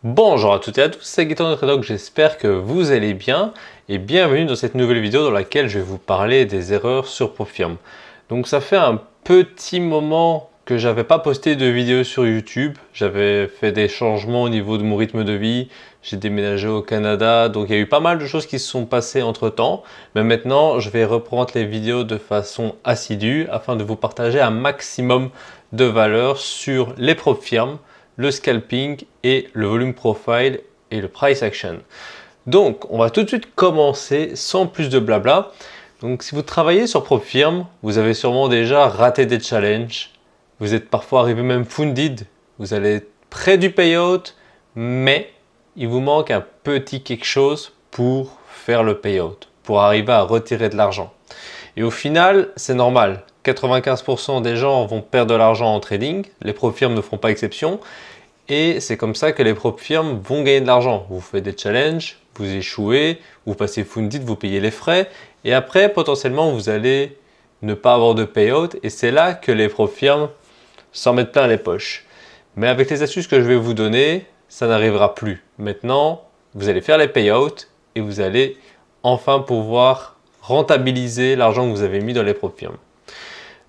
Bonjour à toutes et à tous, c'est Gaëtan NutriDoc, j'espère que vous allez bien et bienvenue dans cette nouvelle vidéo dans laquelle je vais vous parler des erreurs sur PropFirm. Donc ça fait un petit moment que j'avais pas posté de vidéo sur YouTube, j'avais fait des changements au niveau de mon rythme de vie, j'ai déménagé au Canada, donc il y a eu pas mal de choses qui se sont passées entre temps, mais maintenant je vais reprendre les vidéos de façon assidue afin de vous partager un maximum de valeur sur les PropFirm, le scalping et le volume profile et le price action. Donc, on va tout de suite commencer sans plus de blabla. Donc, si vous travaillez sur PropFirm, vous avez sûrement déjà raté des challenges. Vous êtes parfois arrivé même funded. Vous allez être près du payout, mais il vous manque un petit quelque chose pour faire le payout, pour arriver à retirer de l'argent. Et au final, c'est normal. 95% des gens vont perdre de l'argent en trading. Les PropFirm ne feront pas exception. Et c'est comme ça que les PropFirm vont gagner de l'argent. Vous faites des challenges, vous échouez, vous passez funded, vous payez les frais. Et après, potentiellement, vous allez ne pas avoir de payout. Et c'est là que les PropFirm s'en mettent plein les poches. Mais avec les astuces que je vais vous donner, ça n'arrivera plus. Maintenant, vous allez faire les payouts et vous allez enfin pouvoir rentabiliser l'argent que vous avez mis dans les PropFirm.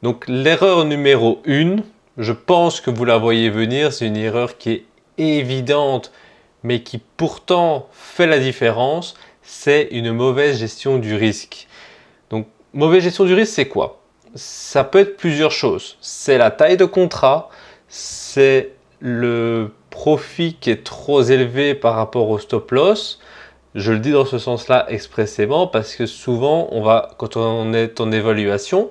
Donc l'erreur numéro 1, je pense que vous la voyez venir, c'est une erreur qui est évidente, mais qui pourtant fait la différence, c'est une mauvaise gestion du risque. Donc mauvaise gestion du risque, c'est quoi? Ça peut être plusieurs choses. C'est la taille de contrat, c'est le profit qui est trop élevé par rapport au stop loss. Je le dis dans ce sens-là expressément parce que souvent, quand on est en évaluation,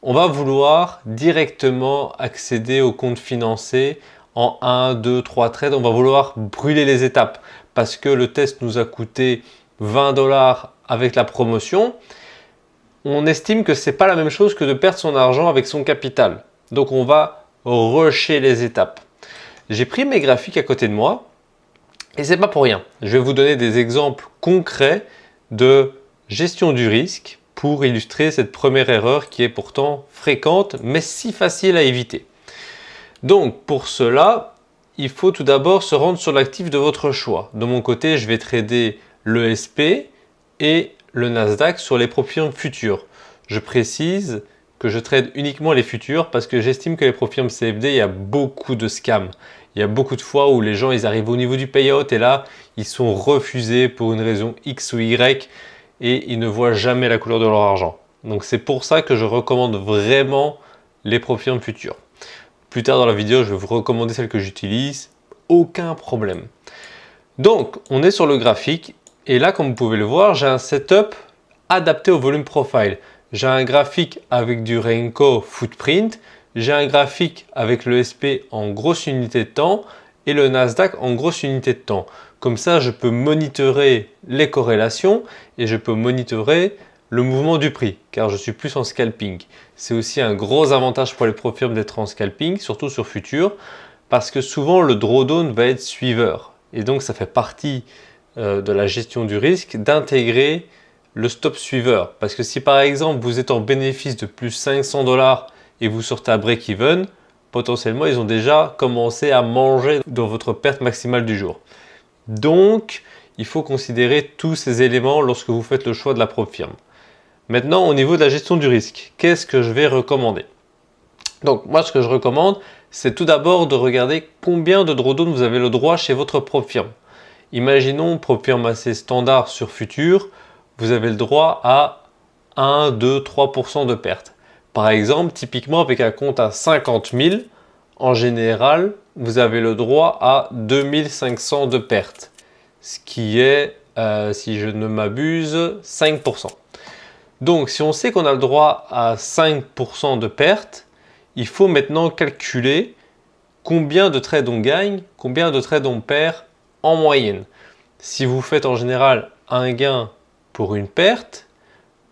on va vouloir directement accéder au compte financé en 1, 2, 3 trades. On va vouloir brûler les étapes parce que le test nous a coûté 20 $ avec la promotion. On estime que ce n'est pas la même chose que de perdre son argent avec son capital. Donc on va rusher les étapes. J'ai pris mes graphiques à côté de moi et c'est pas pour rien. Je vais vous donner des exemples concrets de gestion du risque pour illustrer cette première erreur qui est pourtant fréquente mais si facile à éviter. Donc pour cela, il faut tout d'abord se rendre sur l'actif de votre choix. De mon côté, je vais trader le SP et le Nasdaq sur les PropFirm futurs. Je précise que je trade uniquement les futurs parce que j'estime que les PropFirm CFD, il y a beaucoup de scams. Il y a beaucoup de fois où les gens ils arrivent au niveau du payout et là, ils sont refusés pour une raison X ou Y et ils ne voient jamais la couleur de leur argent. Donc c'est pour ça que je recommande vraiment les PropFirm futurs. Plus tard dans la vidéo, je vais vous recommander celles que j'utilise. Aucun problème. Donc, on est sur le graphique et là, comme vous pouvez le voir, j'ai un setup adapté au volume profile. J'ai un graphique avec du Renko footprint, j'ai un graphique avec le SP en grosse unité de temps et le Nasdaq en grosse unité de temps. Comme ça, je peux monitorer les corrélations et je peux monitorer le mouvement du prix, car je suis plus en scalping. C'est aussi un gros avantage pour les PropFirm d'être en scalping, surtout sur futur, parce que souvent le drawdown va être suiveur. Et donc ça fait partie de la gestion du risque d'intégrer le stop suiveur. Parce que si par exemple vous êtes en bénéfice de plus 500 $ et vous sortez à break-even, potentiellement ils ont déjà commencé à manger dans votre perte maximale du jour. Donc il faut considérer tous ces éléments lorsque vous faites le choix de la PropFirm. Maintenant, au niveau de la gestion du risque, qu'est-ce que je vais recommander? Donc, moi, ce que je recommande, c'est tout d'abord de regarder combien de drawdown vous avez le droit chez votre PropFirm. Imaginons PropFirm assez standard sur futur, vous avez le droit à 1, 2, 3% de perte. Par exemple, typiquement avec un compte à 50 000, en général, vous avez le droit à 2500 de perte, ce qui est, si je ne m'abuse, 5%. Donc, si on sait qu'on a le droit à 5% de perte, il faut maintenant calculer combien de trades on gagne, combien de trades on perd en moyenne. Si vous faites en général un gain pour une perte,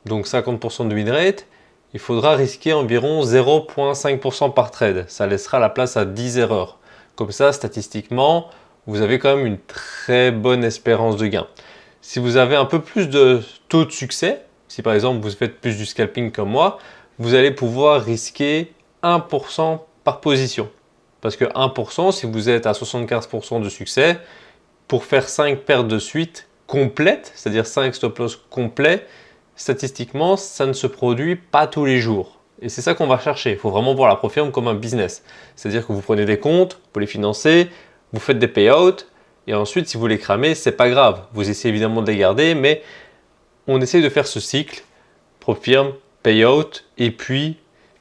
donc 50% de win rate, il faudra risquer environ 0,5% par trade. Ça laissera la place à 10 erreurs. Comme ça, statistiquement, vous avez quand même une très bonne espérance de gain. Si vous avez un peu plus de taux de succès, si par exemple vous faites plus du scalping comme moi, vous allez pouvoir risquer 1% par position. Parce que 1%, si vous êtes à 75% de succès, pour faire 5 pertes de suite complètes, c'est-à-dire 5 stop loss complets, statistiquement, ça ne se produit pas tous les jours. Et c'est ça qu'on va chercher. Il faut vraiment voir la ProFirm comme un business. C'est-à-dire que vous prenez des comptes, vous les financez, vous faites des payouts, et ensuite, si vous les cramez, c'est pas grave. Vous essayez évidemment de les garder, mais on essaye de faire ce cycle, ProFirm, payout, et puis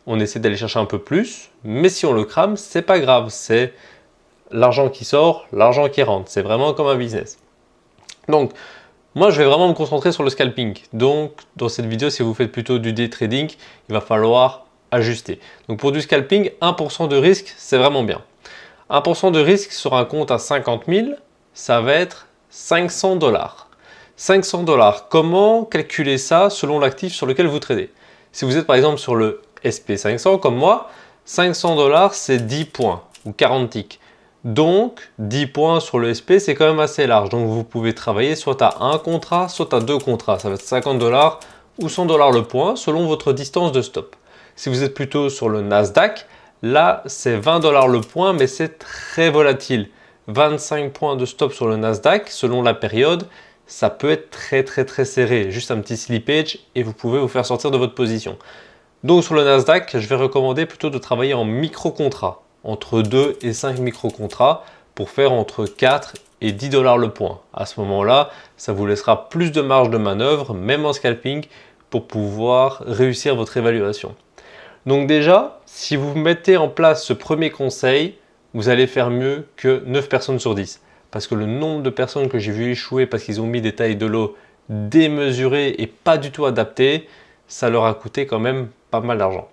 on essaie d'aller chercher un peu plus. Mais si on le crame, c'est pas grave. C'est l'argent qui sort, l'argent qui rentre. C'est vraiment comme un business. Donc, moi, je vais vraiment me concentrer sur le scalping. Donc, dans cette vidéo, si vous faites plutôt du day trading, il va falloir ajuster. Donc, pour du scalping, 1% de risque, c'est vraiment bien. 1% de risque sur un compte à 50 000, ça va être 500 $. 500 $. Comment calculer ça selon l'actif sur lequel vous tradez? Si vous êtes par exemple sur le SP500 comme moi, 500 $, c'est 10 points ou 40 ticks. Donc, 10 points sur le SP, c'est quand même assez large. Donc, vous pouvez travailler soit à un contrat, soit à deux contrats. Ça va être 50 $ ou 100 $ le point selon votre distance de stop. Si vous êtes plutôt sur le Nasdaq, là, c'est 20 $ le point, mais c'est très volatile. 25 points de stop sur le Nasdaq, selon la période, ça peut être très serré. Juste un petit slippage et vous pouvez vous faire sortir de votre position. Donc, sur le Nasdaq, je vais recommander plutôt de travailler en micro-contrat. Entre 2 et 5 micro-contrats pour faire entre 4 et 10 $ le point. À ce moment-là, ça vous laissera plus de marge de manœuvre, même en scalping, pour pouvoir réussir votre évaluation. Donc déjà, si vous mettez en place ce premier conseil, vous allez faire mieux que 9 personnes sur 10. Parce que le nombre de personnes que j'ai vu échouer parce qu'ils ont mis des tailles de lot démesurées et pas du tout adaptées, ça leur a coûté quand même pas mal d'argent.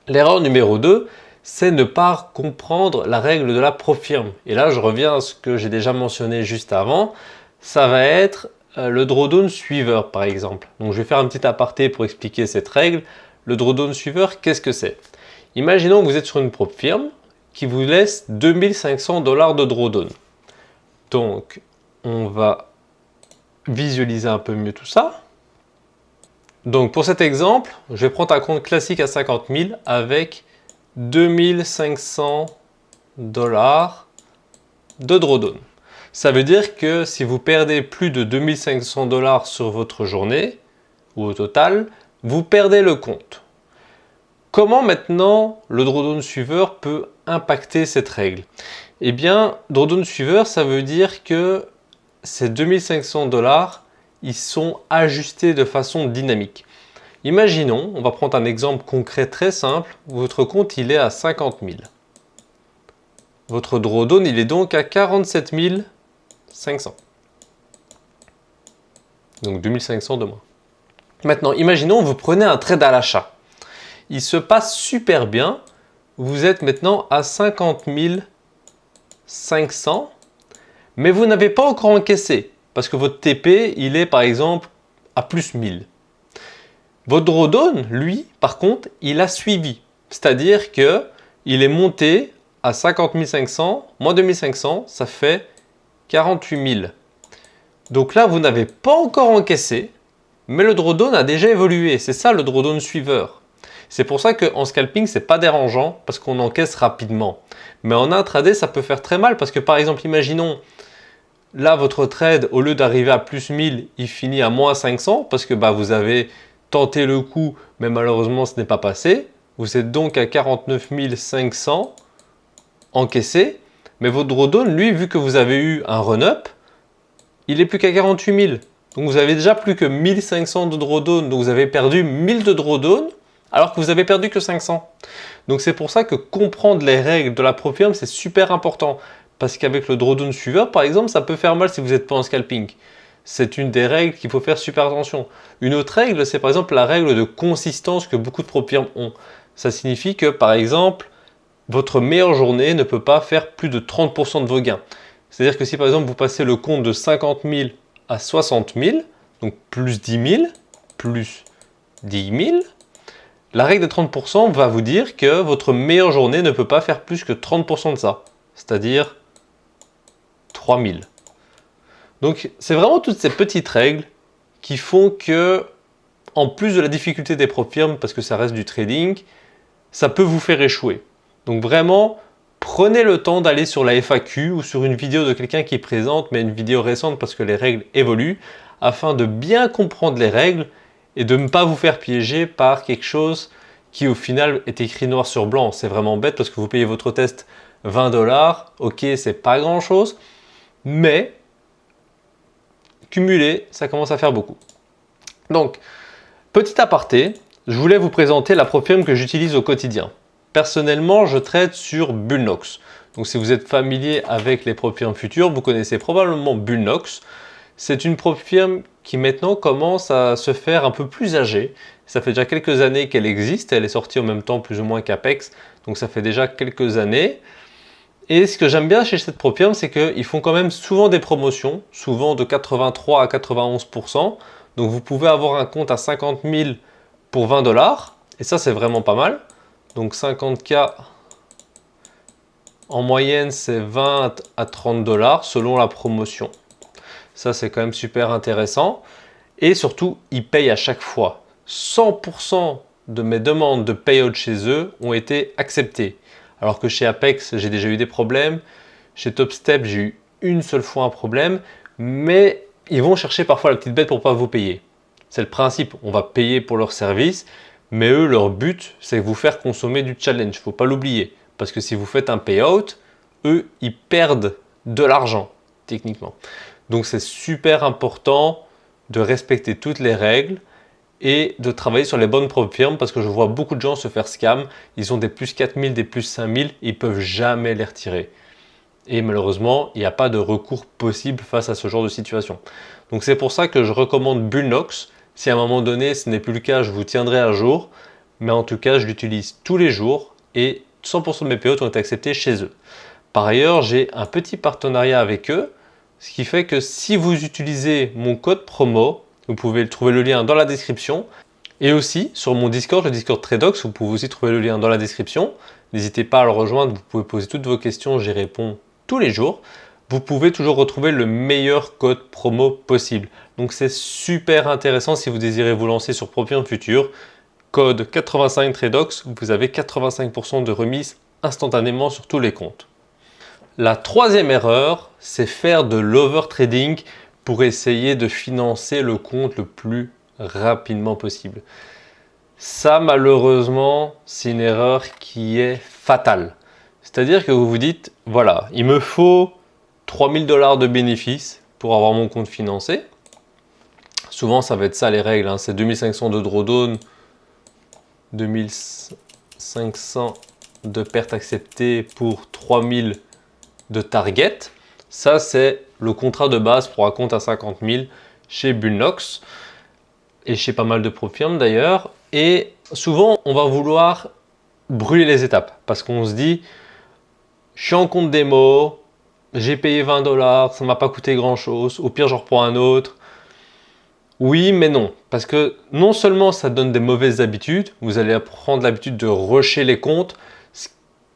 L'erreur numéro 2, c'est ne pas comprendre la règle de la ProFirm. Et là, je reviens à ce que j'ai déjà mentionné juste avant. Ça va être le drawdown suiveur, par exemple. Donc, je vais faire un petit aparté pour expliquer cette règle. Le drawdown suiveur, qu'est-ce que c'est? Imaginons que vous êtes sur une ProFirm qui vous laisse 2500 $ de drawdown. Donc, on va visualiser un peu mieux tout ça. Donc, pour cet exemple, je vais prendre un compte classique à 50 000 avec 2500 $ de drawdown. Ça veut dire que si vous perdez plus de 2500 $ sur votre journée, ou au total, vous perdez le compte. Comment maintenant le drawdown suiveur peut impacter cette règle? Eh bien, drawdown suiveur, ça veut dire que ces 2500 $, ils sont ajustés de façon dynamique. Imaginons, on va prendre un exemple concret très simple, votre compte il est à 50 000. Votre drawdown il est donc à 47 500. Donc 2500 de moins. Maintenant, imaginons vous prenez un trade à l'achat. Il se passe super bien, vous êtes maintenant à 50 500, mais vous n'avez pas encore encaissé, parce que votre TP il est par exemple à plus 1000. Votre drawdown, lui, par contre, il a suivi. C'est-à-dire qu'il est monté à 50 500, moins 2500, ça fait 48 000. Donc là, vous n'avez pas encore encaissé, mais le drawdown a déjà évolué. C'est ça le drawdown suiveur. C'est pour ça qu'en scalping, ce n'est pas dérangeant parce qu'on encaisse rapidement. Mais en intraday, ça peut faire très mal parce que par exemple, imaginons, là, votre trade, au lieu d'arriver à plus 1000, il finit à moins 500 parce que vous avez tenté le coup, mais malheureusement, ce n'est pas passé. Vous êtes donc à 49 500 encaissé. Mais votre drawdown, lui, vu que vous avez eu un run-up, il est plus qu'à 48 000. Donc vous avez déjà plus que 1500 de drawdown. Donc vous avez perdu 1000 de drawdown alors que vous avez perdu que 500. Donc c'est pour ça que comprendre les règles de la ProFirm, c'est super important. Parce qu'avec le drawdown suiveur, par exemple, ça peut faire mal si vous n'êtes pas en scalping. C'est une des règles qu'il faut faire super attention. Une autre règle, c'est par exemple la règle de consistance que beaucoup de ProFirm ont. Ça signifie que par exemple, votre meilleure journée ne peut pas faire plus de 30% de vos gains. C'est-à-dire que si par exemple vous passez le compte de 50 000 à 60 000, donc plus 10 000, plus 10 000, la règle des 30% va vous dire que votre meilleure journée ne peut pas faire plus que 30% de ça. C'est-à-dire 3 000. Donc, c'est vraiment toutes ces petites règles qui font que, en plus de la difficulté des ProFirm, parce que ça reste du trading, ça peut vous faire échouer. Donc vraiment, prenez le temps d'aller sur la FAQ ou sur une vidéo de quelqu'un qui présente, mais une vidéo récente parce que les règles évoluent, afin de bien comprendre les règles et de ne pas vous faire piéger par quelque chose qui au final est écrit noir sur blanc. C'est vraiment bête parce que vous payez votre test 20 $, ok, c'est pas grand chose, mais cumulé, ça commence à faire beaucoup. Donc, petit aparté, je voulais vous présenter la PropFirm que j'utilise au quotidien. Personnellement, je trade sur Bullnox. Donc, si vous êtes familier avec les PropFirm futures, vous connaissez probablement Bullnox. C'est une PropFirm qui maintenant commence à se faire un peu plus âgée. Ça fait déjà quelques années qu'elle existe. Elle est sortie en même temps plus ou moins qu'Apex. Donc, ça fait déjà quelques années. Et ce que j'aime bien chez cette PropFirm, c'est qu'ils font quand même souvent des promotions, souvent de 83 à 91%. Donc vous pouvez avoir un compte à 50 000 pour 20 $. Et ça, c'est vraiment pas mal. Donc 50K, en moyenne, c'est 20 à 30 $ selon la promotion. Ça, c'est quand même super intéressant. Et surtout, ils payent à chaque fois. 100% de mes demandes de payout chez eux ont été acceptées. Alors que chez Apex, j'ai déjà eu des problèmes. Chez Topstep, j'ai eu une seule fois un problème. Mais ils vont chercher parfois la petite bête pour ne pas vous payer. C'est le principe, on va payer pour leur service. Mais eux, leur but, c'est de vous faire consommer du challenge. Il ne faut pas l'oublier. Parce que si vous faites un payout, eux, ils perdent de l'argent, techniquement. Donc c'est super important de respecter toutes les règles et de travailler sur les bonnes PropFirm parce que je vois beaucoup de gens se faire scam. Ils ont des plus 4000, des plus 5000, ils ne peuvent jamais les retirer. Et malheureusement, il n'y a pas de recours possible face à ce genre de situation. Donc c'est pour ça que je recommande Bullnox. Si à un moment donné ce n'est plus le cas, je vous tiendrai à jour. Mais en tout cas, je l'utilise tous les jours et 100% de mes payouts ont été acceptés chez eux. Par ailleurs, j'ai un petit partenariat avec eux, ce qui fait que si vous utilisez mon code promo, vous pouvez trouver le lien dans la description. Et aussi sur mon Discord, le Discord Tradox, vous pouvez aussi trouver le lien dans la description. N'hésitez pas à le rejoindre, vous pouvez poser toutes vos questions, j'y réponds tous les jours. Vous pouvez toujours retrouver le meilleur code promo possible. Donc c'est super intéressant si vous désirez vous lancer sur PropFirm Future. Code 85 Tradox, vous avez 85% de remise instantanément sur tous les comptes. La troisième erreur, c'est faire de l'overtrading pour essayer de financer le compte le plus rapidement possible. Ça, malheureusement, c'est une erreur qui est fatale. C'est-à-dire que vous vous dites, voilà, il me faut 3000 $ de bénéfices pour avoir mon compte financé. Souvent, ça va être ça les règles, hein. C'est 2500 de drawdown, 2500 de pertes acceptées pour 3000 de target. Ça, c'est le contrat de base pour un compte à 50 000 chez Bullnox et chez pas mal de PropFirm d'ailleurs. Et souvent, on va vouloir brûler les étapes parce qu'on se dit, je suis en compte démo, j'ai payé 20 $, ça ne m'a pas coûté grand chose, au pire, j'en reprends un autre. Oui, mais non, parce que non seulement ça donne des mauvaises habitudes, vous allez prendre l'habitude de rusher les comptes, ce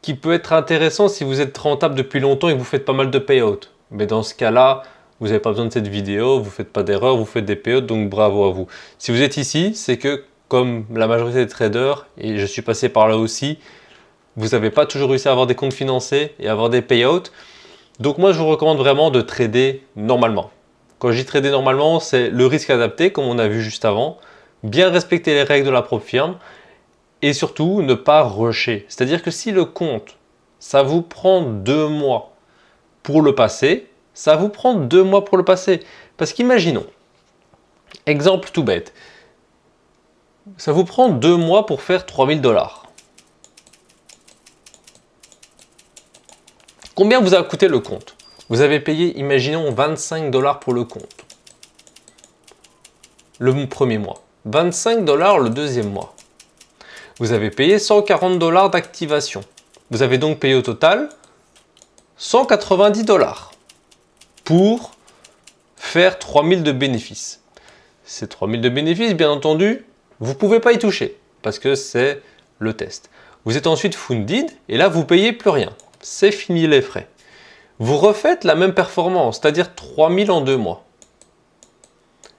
qui peut être intéressant si vous êtes rentable depuis longtemps et que vous faites pas mal de payouts. Mais dans ce cas-là, vous n'avez pas besoin de cette vidéo, vous ne faites pas d'erreur, vous faites des payouts, donc bravo à vous. Si vous êtes ici, c'est que comme la majorité des traders, et je suis passé par là aussi, vous n'avez pas toujours réussi à avoir des comptes financés et à avoir des payouts. Donc moi, je vous recommande vraiment de trader normalement. Quand je dis trader normalement, c'est le risque adapté, comme on a vu juste avant, bien respecter les règles de la PropFirm et surtout ne pas rusher. C'est-à-dire que si le compte, ça vous prend 2 mois pour le passer, ça vous prend 2 mois pour le passer. Parce qu'imaginons, exemple tout bête, ça vous prend 2 mois pour faire 3000 $. Combien vous a coûté le compte? Vous avez payé, imaginons, 25 $ pour le compte. Le premier mois. 25 $ le deuxième mois. Vous avez payé 140 $ d'activation. Vous avez donc payé au total 190 $ pour faire 3000 de bénéfices. Ces 3000 de bénéfices, bien entendu, vous ne pouvez pas y toucher parce que c'est le test. Vous êtes ensuite funded et là, vous ne payez plus rien. C'est fini les frais. Vous refaites la même performance, c'est-à-dire 3000 en 2 mois.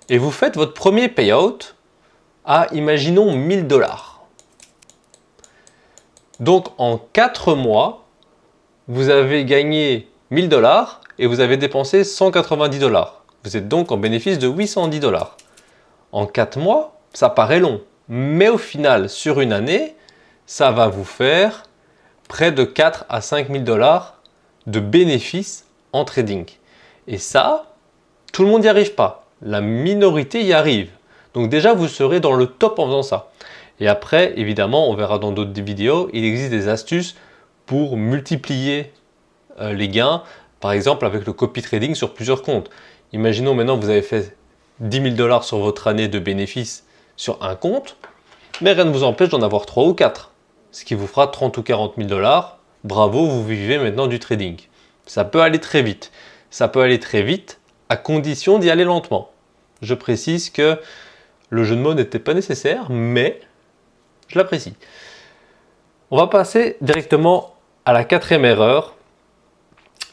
Et vous faites votre premier payout à, imaginons, 1000 $. Donc en 4 mois, vous avez gagné 1000 dollars et vous avez dépensé 190 dollars. Vous êtes donc en bénéfice de 810 dollars. En 4 mois, ça paraît long. Mais au final, sur une année, ça va vous faire près de 4 à 5 000 dollars de bénéfices en trading. Et ça, tout le monde n'y arrive pas. La minorité y arrive. Donc déjà, vous serez dans le top en faisant ça. Et après, évidemment, on verra dans d'autres vidéos, il existe des astuces pour multiplier les gains, par exemple avec le copy trading sur plusieurs comptes. Imaginons maintenant que vous avez fait 10 000 dollars sur votre année de bénéfices sur un compte, mais rien ne vous empêche d'en avoir 3 ou 4, ce qui vous fera 30 ou 40 000 dollars. Bravo, vous vivez maintenant du trading. Ça peut aller très vite. Ça peut aller très vite à condition d'y aller lentement. Je précise que le jeu de mots n'était pas nécessaire, mais je l'apprécie. On va passer directement à la 4e erreur.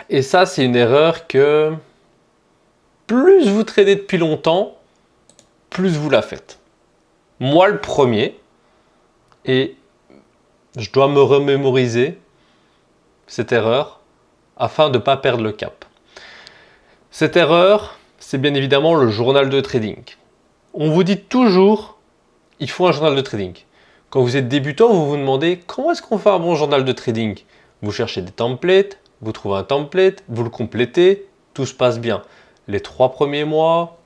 Et ça, c'est une erreur que plus vous tradez depuis longtemps, plus vous la faites. Moi, le premier, et je dois me remémoriser cette erreur afin de ne pas perdre le cap. Cette erreur, c'est bien évidemment le journal de trading. On vous dit toujours, il faut un journal de trading. Quand vous êtes débutant, vous vous demandez comment est-ce qu'on fait un bon journal de trading. Vous cherchez des templates, vous trouvez un template, vous le complétez, tout se passe bien. Les 3 premiers mois,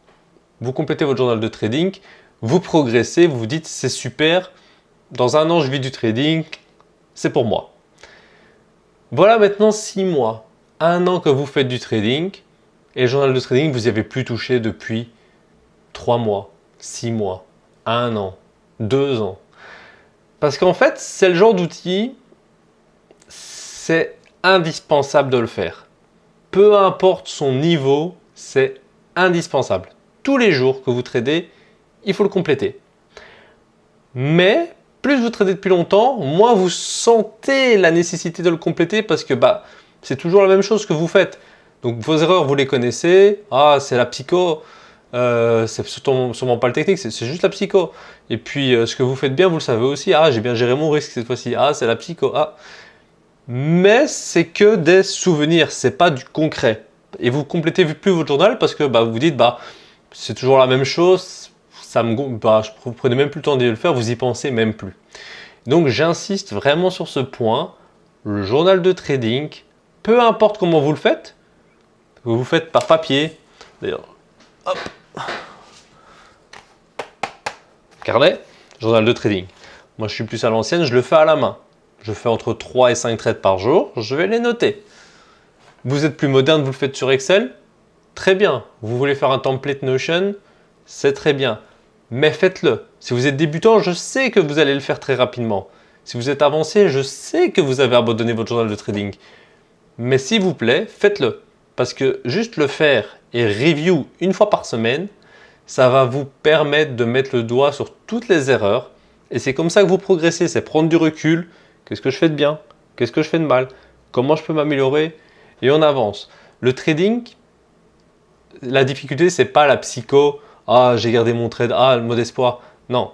vous complétez votre journal de trading, vous progressez, vous vous dites c'est super, dans un an je vis du trading, c'est pour moi. Voilà maintenant 6 mois, 1 an que vous faites du trading, et le journal de trading, vous n'y avez plus touché depuis 3 mois, 6 mois, 1 an, 2 ans. Parce qu'en fait, c'est le genre d'outil, c'est indispensable de le faire. Peu importe son niveau, c'est indispensable. Tous les jours que vous tradez, il faut le compléter. Mais plus vous tradez depuis longtemps, moins vous sentez la nécessité de le compléter parce que c'est toujours la même chose que vous faites. Donc vos erreurs, vous les connaissez. Ah, c'est la psycho. C'est sûrement pas le technique, c'est juste la psycho. Et puis ce que vous faites bien, vous le savez aussi. Ah, j'ai bien géré mon risque cette fois-ci. Ah, c'est la psycho. Ah. Mais c'est que des souvenirs, c'est pas du concret. Et vous complétez plus votre journal parce que vous vous dites c'est toujours la même chose. Vous prenez même plus le temps de le faire, vous y pensez même plus. Donc j'insiste vraiment sur ce point. Le journal de trading, peu importe comment vous le faites par papier. D'ailleurs, hop, carnet, journal de trading. Moi je suis plus à l'ancienne, je le fais à la main. Je fais entre 3 et 5 trades par jour, je vais les noter. Vous êtes plus moderne, vous le faites sur Excel, très bien. Vous voulez faire un template Notion, c'est très bien. Mais faites-le. Si vous êtes débutant, je sais que vous allez le faire très rapidement. Si vous êtes avancé, je sais que vous avez abandonné votre journal de trading. Mais s'il vous plaît, faites-le. Parce que juste le faire et review une fois par semaine, ça va vous permettre de mettre le doigt sur toutes les erreurs. Et c'est comme ça que vous progressez, c'est prendre du recul. Qu'est-ce que je fais de bien? Qu'est-ce que je fais de mal? Comment je peux m'améliorer? Et on avance. Le trading, la difficulté, c'est pas la psycho. Ah, j'ai gardé mon trade. Ah, le mot espoir. Non.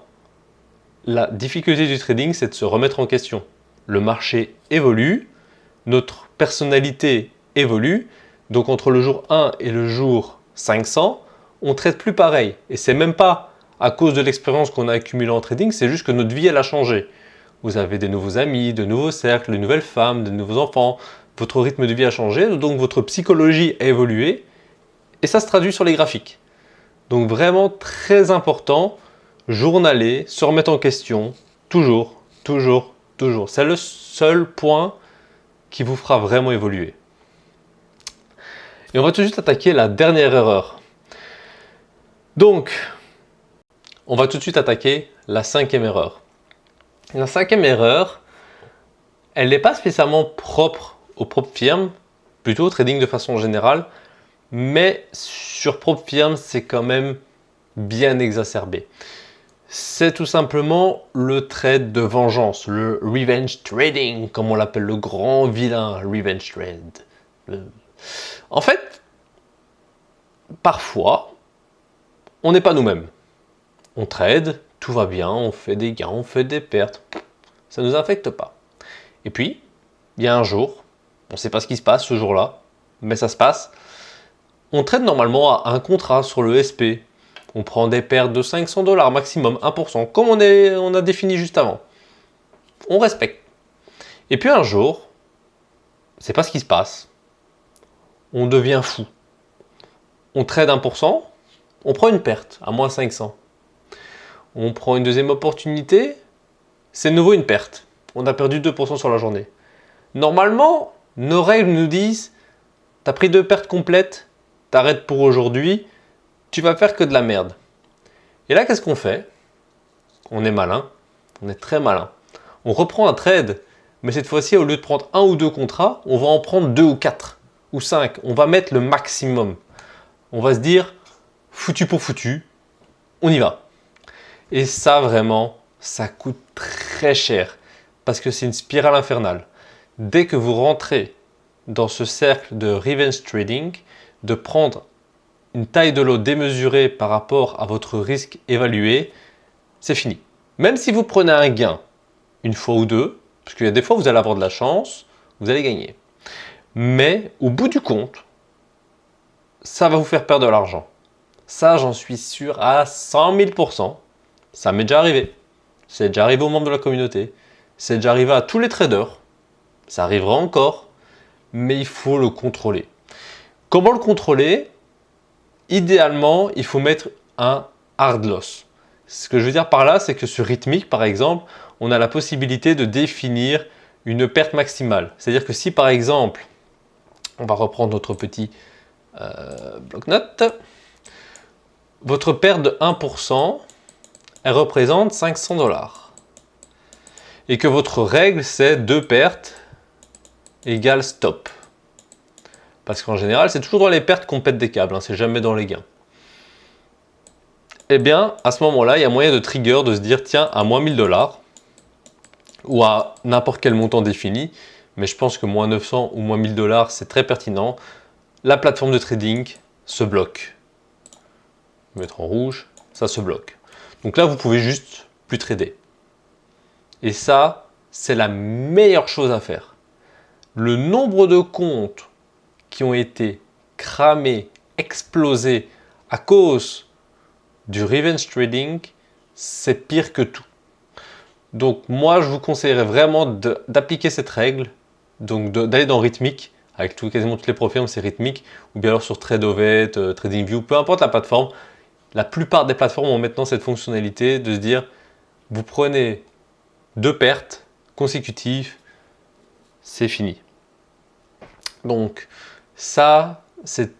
La difficulté du trading, c'est de se remettre en question. Le marché évolue, notre personnalité évolue. Donc entre le jour 1 et le jour 500, on ne trade plus pareil. Et c'est même pas à cause de l'expérience qu'on a accumulée en trading, c'est juste que notre vie, elle a changé. Vous avez des nouveaux amis, de nouveaux cercles, de nouvelles femmes, de nouveaux enfants. Votre rythme de vie a changé, donc votre psychologie a évolué. Et ça se traduit sur les graphiques. Donc vraiment très important, journaler, se remettre en question, toujours, toujours, toujours. C'est le seul point qui vous fera vraiment évoluer. Et on va tout de suite attaquer la dernière erreur. Donc, on va tout de suite attaquer la 5e erreur. La 5e erreur, elle n'est pas spécialement propre aux propres firmes, plutôt au trading de façon générale, mais sur propre firme, c'est quand même bien exacerbé. C'est tout simplement le trade de vengeance, le revenge trading, comme on l'appelle, le grand vilain revenge trade. En fait, parfois, on n'est pas nous-mêmes. On trade, tout va bien, on fait des gains, on fait des pertes. Ça ne nous affecte pas. Et puis, il y a un jour, On ne sait pas ce qui se passe ce jour-là, mais ça se passe. On trade normalement à un contrat sur le SP. On prend des pertes de 500 $ maximum, 1%, comme on a défini juste avant. On respecte. Et puis un jour, c'est pas ce qui se passe. On devient fou. On trade 1%, on prend une perte à moins 500. On prend une deuxième opportunité, c'est de nouveau une perte. On a perdu 2% sur la journée. Normalement, nos règles nous disent, tu as pris 2 pertes complètes, t'arrêtes pour aujourd'hui, tu vas faire que de la merde. Et là, qu'est-ce qu'on fait? On est malin, on est très malin. On reprend un trade, mais cette fois-ci, au lieu de prendre 1 ou 2 contrats, on va en prendre 2 ou 4 ou 5. On va mettre le maximum. On va se dire, foutu pour foutu, on y va. Et ça, vraiment, ça coûte très cher parce que c'est une spirale infernale. Dès que vous rentrez dans ce cercle de revenge trading, de prendre une taille de lot démesurée par rapport à votre risque évalué, c'est fini. Même si vous prenez un gain une fois ou deux, parce qu'il y a des fois vous allez avoir de la chance, vous allez gagner. Mais au bout du compte, ça va vous faire perdre de l'argent. Ça, j'en suis sûr à 100 000%. Ça m'est déjà arrivé. C'est déjà arrivé aux membres de la communauté. C'est déjà arrivé à tous les traders. Ça arrivera encore. Mais il faut le contrôler. Comment le contrôler? Idéalement, il faut mettre un hard loss. Ce que je veux dire par là, c'est que sur Rithmic, par exemple, on a la possibilité de définir une perte maximale. C'est-à-dire que si, par exemple, on va reprendre notre petit bloc-notes, votre perte de 1%, elle représente 500 $. Et que votre règle, c'est 2 pertes égale stop. Parce qu'en général, c'est toujours dans les pertes qu'on pète des câbles, hein, c'est jamais dans les gains. Eh bien, à ce moment-là, il y a moyen de trigger, de se dire, tiens, à moins 1000 $, ou à n'importe quel montant défini, mais je pense que moins 900 ou moins 1000 $, c'est très pertinent, la plateforme de trading se bloque. Je vais mettre en rouge, ça se bloque. Donc là, vous pouvez juste plus trader. Et ça, c'est la meilleure chose à faire. Le nombre de comptes qui ont été cramés, explosés à cause du revenge trading, c'est pire que tout. Donc moi, je vous conseillerais vraiment d'appliquer cette règle, donc d'aller dans Rithmic, avec quasiment toutes les profils, c'est Rithmic, ou bien alors sur Tradeovet, TradingView, peu importe la plateforme. La plupart des plateformes ont maintenant cette fonctionnalité de se dire, vous prenez 2 pertes consécutives, c'est fini. Donc ça, c'est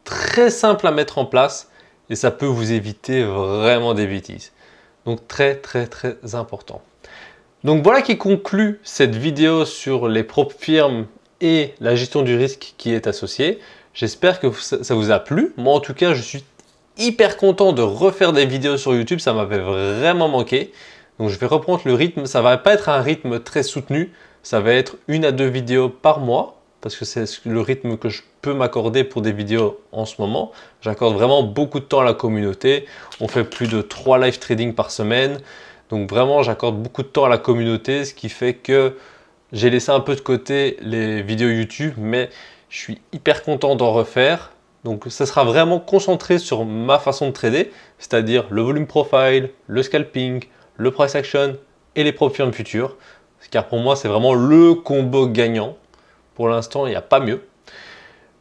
très simple à mettre en place et ça peut vous éviter vraiment des bêtises. Donc très important. Donc voilà qui conclut cette vidéo sur les prop firms et la gestion du risque qui est associée. J'espère que ça vous a plu. Moi en tout cas, je suis hyper content de refaire des vidéos sur YouTube. Ça m'avait vraiment manqué. Donc je vais reprendre le rythme. Ça ne va pas être un rythme très soutenu. Ça va être 1 à 2 vidéos par mois. Parce que c'est le rythme que je peux m'accorder pour des vidéos en ce moment. J'accorde vraiment beaucoup de temps à la communauté. On fait plus de 3 live trading par semaine. Donc vraiment, j'accorde beaucoup de temps à la communauté, ce qui fait que j'ai laissé un peu de côté les vidéos YouTube, mais je suis hyper content d'en refaire. Donc ça sera vraiment concentré sur ma façon de trader, c'est-à-dire le volume profile, le scalping, le price action et les prop firms futures. Car pour moi, c'est vraiment le combo gagnant. Pour l'instant, il n'y a pas mieux.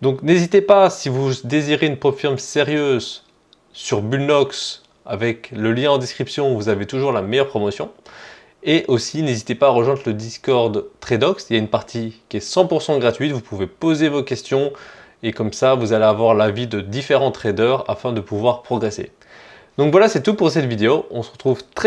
Donc n'hésitez pas, si vous désirez une prop firm sérieuse sur Bullnox, avec le lien en description, vous avez toujours la meilleure promotion. Et aussi, n'hésitez pas à rejoindre le Discord Tradox. Il y a une partie qui est 100% gratuite. Vous pouvez poser vos questions et comme ça, vous allez avoir l'avis de différents traders afin de pouvoir progresser. Donc voilà, c'est tout pour cette vidéo. On se retrouve très